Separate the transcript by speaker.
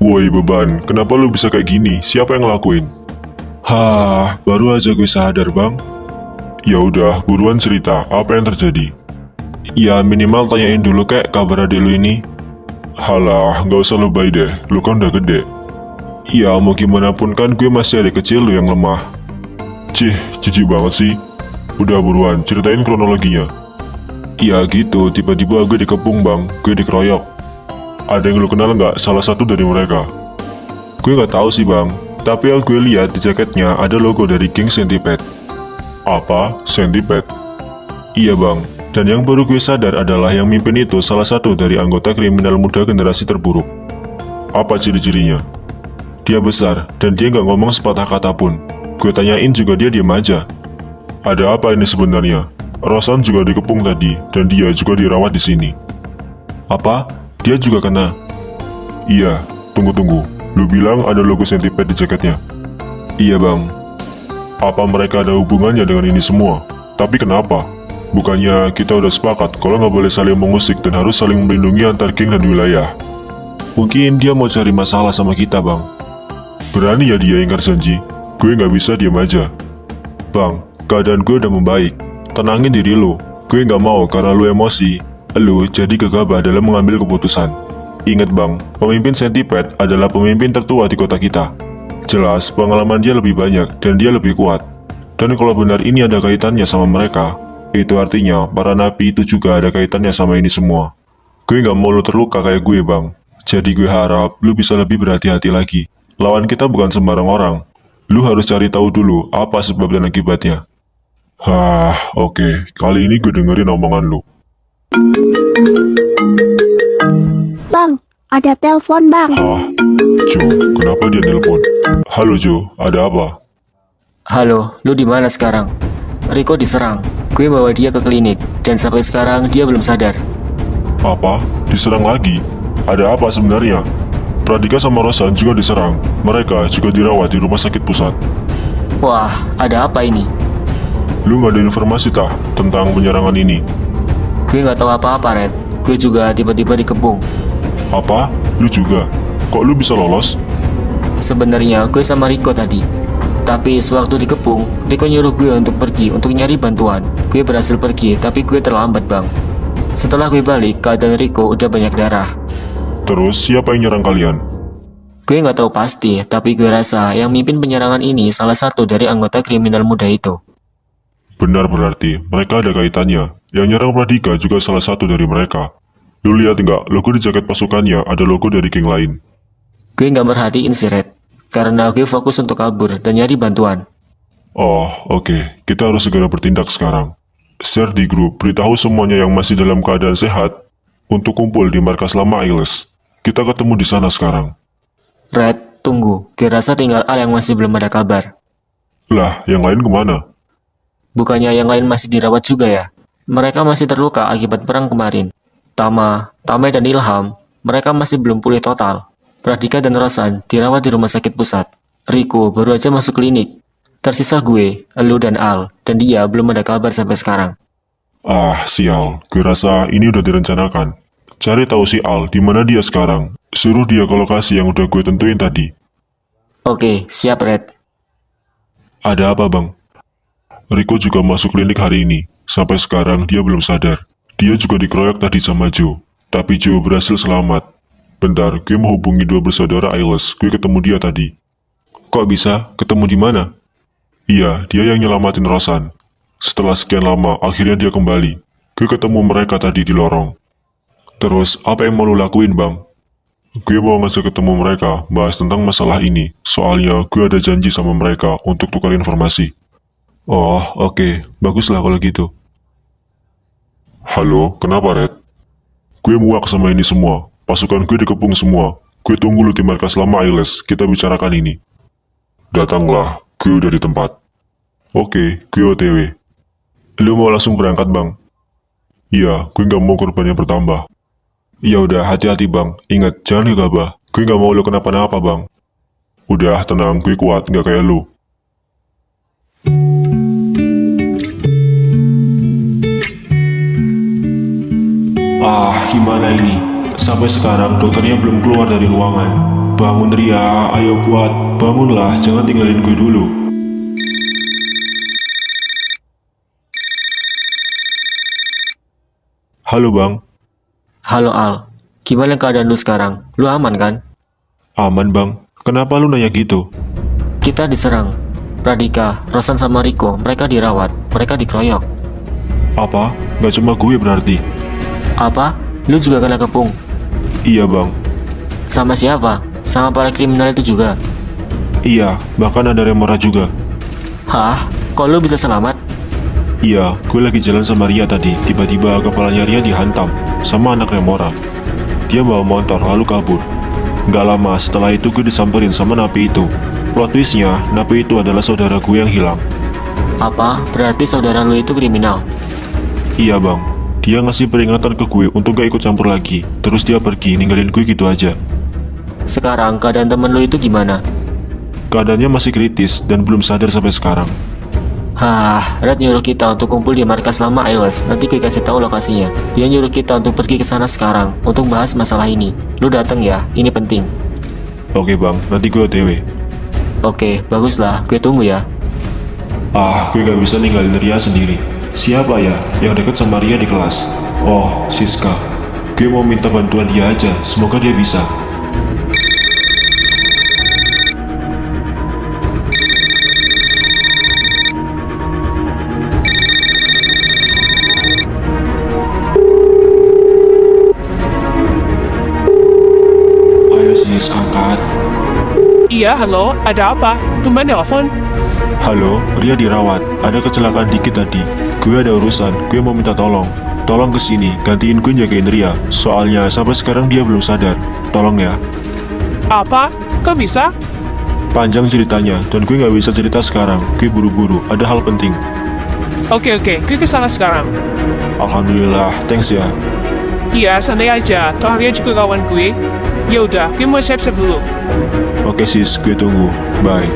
Speaker 1: Woi beban, kenapa lu bisa kayak gini? Siapa yang ngelakuin? Hah, baru aja gue sadar bang. Ya udah, buruan cerita, apa yang terjadi? Ya minimal tanyain dulu kayak kabar adik lu ini. Halah, gak usah lebay deh, lu kan udah gede. Ya mau gimana pun kan gue masih adik kecil lu yang lemah. Cih, jijik banget sih. Udah buruan, ceritain kronologinya. Ya gitu, tiba-tiba gue dikepung bang, gue dikeroyok. Ada yang lu kenal nggak salah satu dari mereka? Gue nggak tahu sih bang, tapi yang gue lihat di jaketnya ada logo dari King Centipede. Apa? Centipede? Iya bang, dan yang baru gue sadar adalah yang mimpin itu salah satu dari anggota kriminal muda generasi terburuk. Apa ciri-cirinya? Dia besar, dan dia nggak ngomong sepatah kata pun. Gue tanyain juga dia diam aja. Ada apa ini sebenarnya? Rosan juga dikepung tadi, dan dia juga dirawat di sini. Apa? Dia juga kena? Iya, tunggu. Lu bilang ada logo Centipede di jaketnya? Iya bang. Apa mereka ada hubungannya dengan ini semua? Tapi kenapa? Bukannya kita udah sepakat kalau nggak boleh saling mengusik dan harus saling melindungi antar geng dan wilayah? Mungkin dia mau cari masalah sama kita bang. Berani ya dia ingkar janji? Gue nggak bisa diam aja. Bang, keadaan gue udah membaik. Tenangin diri lu. Gue nggak mau karena lu emosi. Lu jadi gegabah dalam mengambil keputusan. Ingat bang, pemimpin Centipede adalah pemimpin tertua di kota kita. Jelas, pengalaman dia lebih banyak dan dia lebih kuat. Dan kalau benar ini ada kaitannya sama mereka, itu artinya para napi itu juga ada kaitannya sama ini semua. Gue gak mau lu terluka kayak gue bang. Jadi gue harap lu bisa lebih berhati-hati lagi. Lawan kita bukan sembarang orang. Lu harus cari tahu dulu apa sebab dan akibatnya. Hah, oke. Kali ini gue dengerin omongan lu.
Speaker 2: Bang, ada telepon bang.
Speaker 1: Hah? Jo, kenapa dia nelpon? Halo Jo, ada apa?
Speaker 3: Halo, lu di mana sekarang? Rico diserang. Gue bawa dia ke klinik dan sampai sekarang dia belum sadar.
Speaker 1: Apa? Diserang lagi? Ada apa sebenarnya? Pradika sama Rosan juga diserang. Mereka juga dirawat di rumah sakit pusat.
Speaker 3: Wah, ada apa ini?
Speaker 1: Lu nggak ada informasi tah tentang penyerangan ini?
Speaker 3: Gue nggak tahu apa-apa, Red. Gue juga tiba-tiba dikepung.
Speaker 1: Apa? Lu juga? Kok lu bisa lolos?
Speaker 3: Sebenarnya gue sama Rico tadi. Tapi sewaktu dikepung, Rico nyuruh gue untuk pergi untuk nyari bantuan. Gue berhasil pergi, tapi gue terlambat, bang. Setelah gue balik, keadaan Rico udah banyak darah.
Speaker 1: Terus siapa yang nyerang kalian?
Speaker 3: Gue nggak tahu pasti, tapi gue rasa yang mimpin penyerangan ini salah satu dari anggota kriminal muda itu.
Speaker 1: Benar berarti, mereka ada kaitannya. Yang nyerang Pradika juga salah satu dari mereka. Lu lihat nggak, logo di jaket pasukannya ada logo dari geng lain.
Speaker 3: Gue nggak merhatiin si Red, karena gue fokus untuk kabur dan nyari bantuan.
Speaker 1: Oh, oke. Kita harus segera bertindak sekarang. Share di grup, beritahu semuanya yang masih dalam keadaan sehat untuk kumpul di markas lama Ailes. Kita ketemu di sana sekarang.
Speaker 3: Red, tunggu. Gue rasa tinggal Al yang masih belum ada kabar.
Speaker 1: Lah, yang lain kemana?
Speaker 3: Bukannya yang lain masih dirawat juga ya? Mereka masih terluka akibat perang kemarin. Tame dan Ilham, mereka masih belum pulih total. Pradika dan Rosan dirawat di rumah sakit pusat. Rico baru aja masuk klinik. Tersisa gue, Elu dan Al, dan dia belum ada kabar sampai sekarang.
Speaker 1: Ah, sial. Gue rasa ini udah direncanakan. Cari tahu si Al, di mana dia sekarang. Suruh dia ke lokasi yang udah gue tentuin tadi.
Speaker 3: Oke, siap Red.
Speaker 1: Ada apa, Bang? Rico juga masuk klinik hari ini. Sampai sekarang dia belum sadar. Dia juga dikeroyok tadi sama Joe. Tapi Joe berhasil selamat. Bentar, gue mau hubungi dua bersaudara Ailes. Gue ketemu dia tadi. Kok bisa? Ketemu di mana? Iya, dia yang nyelamatin Rosan. Setelah sekian lama, akhirnya dia kembali. Gue ketemu mereka tadi di lorong. Terus, apa yang mau lu lakuin, Bang? Gue mau ngajak ketemu mereka, bahas tentang masalah ini. Soalnya, gue ada janji sama mereka untuk tukar informasi. Oh, oke. Baguslah kalau gitu. Halo, kenapa, Red? Gue muak sama ini semua. Pasukan gue dikepung semua. Gue tunggu lu di markas lama Ailes. Kita bicarakan ini. Datanglah, gue udah di tempat. Oke, gue OTW. Lu mau langsung berangkat, Bang? Iya, gue gak mau korbannya bertambah. Ya udah, hati-hati, Bang. Ingat, jangan gegabah. Gue gak mau lu kenapa-napa, Bang. Udah, tenang, gue kuat, gak kayak lu. Ah, gimana ini? Sampai sekarang dokternya belum keluar dari ruangan. Bangun Ria, ayo kuat. Bangunlah, jangan tinggalin gue dulu. Halo bang,
Speaker 3: Halo Al, gimana keadaan lu sekarang? Lu aman kan?
Speaker 1: aman bang. Kenapa lu nanya gitu?
Speaker 3: Kita diserang. Pradika, Rosan sama Riko, mereka dirawat, mereka dikeroyok.
Speaker 1: Apa? Gak cuma gue berarti?
Speaker 3: Apa? Lu juga kena kepung?
Speaker 1: Iya bang.
Speaker 3: Sama siapa? Sama para kriminal itu juga?
Speaker 1: Iya, bahkan ada Remora juga.
Speaker 3: Hah? Kok lu bisa selamat?
Speaker 1: Iya, gue lagi jalan sama Ria tadi. Tiba-tiba kepalanya Ria dihantam sama anak Remora. Dia bawa motor lalu kabur. Gak lama setelah itu gue disamperin sama napi itu. Plot twistnya, napi itu adalah saudara gue yang hilang.
Speaker 3: Apa? Berarti saudara lu itu kriminal?
Speaker 1: Iya bang, dia ngasih peringatan ke gue untuk gak ikut campur lagi. Terus dia pergi ninggalin gue gitu aja.
Speaker 3: Sekarang keadaan temen lu itu gimana?
Speaker 1: Keadaannya masih kritis dan belum sadar sampai sekarang.
Speaker 3: Hah, Red nyuruh kita untuk kumpul di markas lama Ailes. Nanti gue kasih tahu lokasinya. Dia nyuruh kita untuk pergi ke sana sekarang untuk bahas masalah ini. Lu datang ya, ini penting.
Speaker 1: Oke bang, nanti gue OTW.
Speaker 3: Oke, baguslah. Gue tunggu ya.
Speaker 1: Gue gak bisa ninggalin Ria sendiri. Siapa ya yang deket sama Ria di kelas? Oh, Siska. Gue mau minta bantuan dia aja, semoga dia bisa. Ayo sis, angkat.
Speaker 4: Iya, halo, ada apa? Tumben telepon?
Speaker 1: Halo, Ria dirawat. Ada kecelakaan dikit tadi. Gue ada urusan, gue mau minta tolong. Tolong kesini, gantiin gue jagain Ria. Soalnya sampai sekarang dia belum sadar. Tolong ya.
Speaker 4: Apa? Kok bisa?
Speaker 1: Panjang ceritanya, dan gue gak bisa cerita sekarang. Gue buru-buru, ada hal penting.
Speaker 4: Oke, gue kesana sekarang.
Speaker 1: Alhamdulillah, thanks ya.
Speaker 4: Iya, santai aja. Toh Arya juga kawan gue. Ya udah, gue mau siap-siap dulu.
Speaker 1: Oke sis, gue tunggu. Bye.